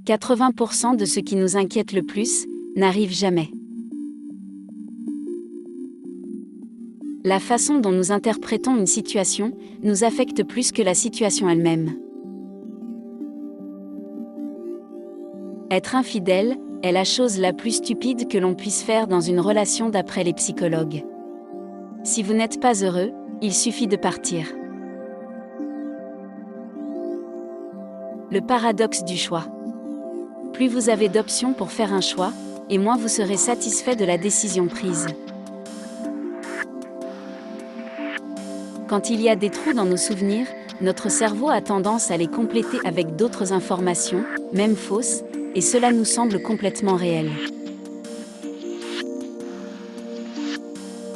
80% de ce qui nous inquiète le plus n'arrive jamais. La façon dont nous interprétons une situation nous affecte plus que la situation elle-même. Être infidèle est la chose la plus stupide que l'on puisse faire dans une relation d'après les psychologues. Si vous n'êtes pas heureux, il suffit de partir. Le paradoxe du choix. Plus vous avez d'options pour faire un choix, et moins vous serez satisfait de la décision prise. Quand il y a des trous dans nos souvenirs, notre cerveau a tendance à les compléter avec d'autres informations, même fausses, et cela nous semble complètement réel.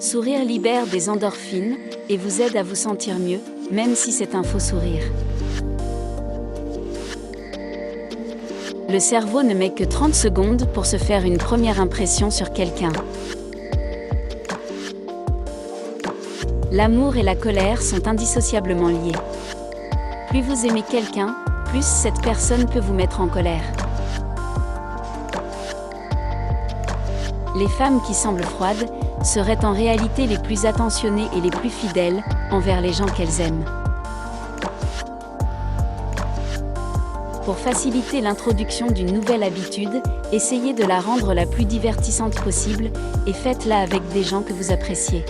Sourire libère des endorphines et vous aide à vous sentir mieux, même si c'est un faux sourire. Le cerveau ne met que 30 secondes pour se faire une première impression sur quelqu'un. L'amour et la colère sont indissociablement liés. Plus vous aimez quelqu'un, plus cette personne peut vous mettre en colère. Les femmes qui semblent froides seraient en réalité les plus attentionnées et les plus fidèles envers les gens qu'elles aiment. Pour faciliter l'introduction d'une nouvelle habitude, essayez de la rendre la plus divertissante possible et faites-la avec des gens que vous appréciez.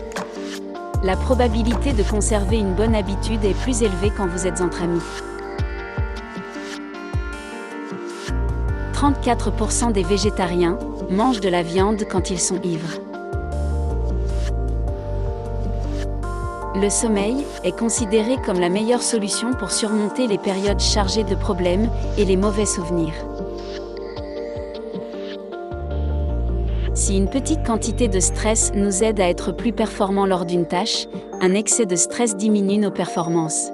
La probabilité de conserver une bonne habitude est plus élevée quand vous êtes entre amis. 34% des végétariens mangent de la viande quand ils sont ivres. Le sommeil est considéré comme la meilleure solution pour surmonter les périodes chargées de problèmes et les mauvais souvenirs. Si une petite quantité de stress nous aide à être plus performants lors d'une tâche, un excès de stress diminue nos performances.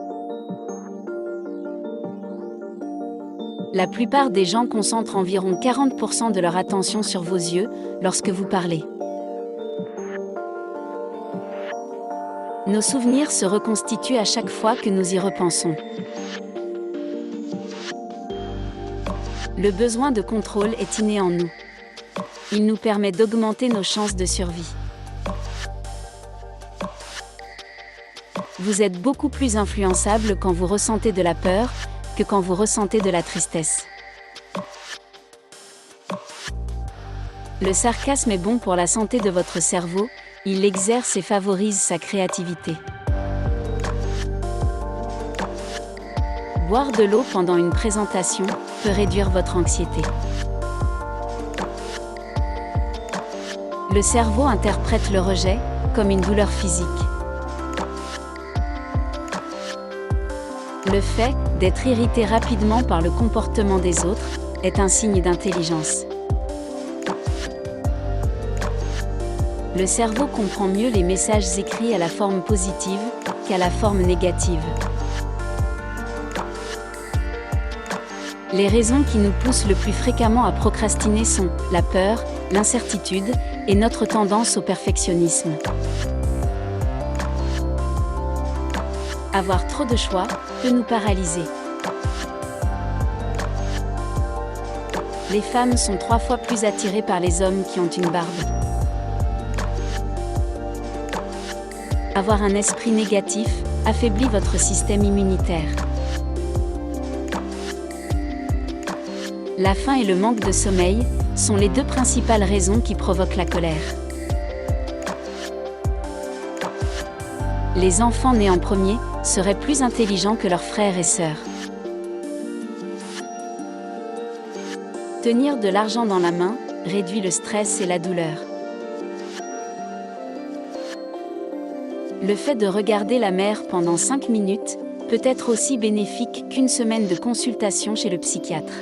La plupart des gens concentrent environ 40% de leur attention sur vos yeux lorsque vous parlez. Nos souvenirs se reconstituent à chaque fois que nous y repensons. Le besoin de contrôle est inné en nous. Il nous permet d'augmenter nos chances de survie. Vous êtes beaucoup plus influençable quand vous ressentez de la peur que quand vous ressentez de la tristesse. Le sarcasme est bon pour la santé de votre cerveau, il l'exerce et favorise sa créativité. Boire de l'eau pendant une présentation peut réduire votre anxiété. Le cerveau interprète le rejet comme une douleur physique. Le fait d'être irrité rapidement par le comportement des autres est un signe d'intelligence. Le cerveau comprend mieux les messages écrits à la forme positive qu'à la forme négative. Les raisons qui nous poussent le plus fréquemment à procrastiner sont la peur, l'incertitude et notre tendance au perfectionnisme. Avoir trop de choix peut nous paralyser. Les femmes sont 3 fois plus attirées par les hommes qui ont une barbe. Avoir un esprit négatif affaiblit votre système immunitaire. La faim et le manque de sommeil sont les 2 principales raisons qui provoquent la colère. Les enfants nés en premier seraient plus intelligents que leurs frères et sœurs. Tenir de l'argent dans la main réduit le stress et la douleur. Le fait de regarder la mer pendant 5 minutes peut être aussi bénéfique qu'une semaine de consultation chez le psychiatre.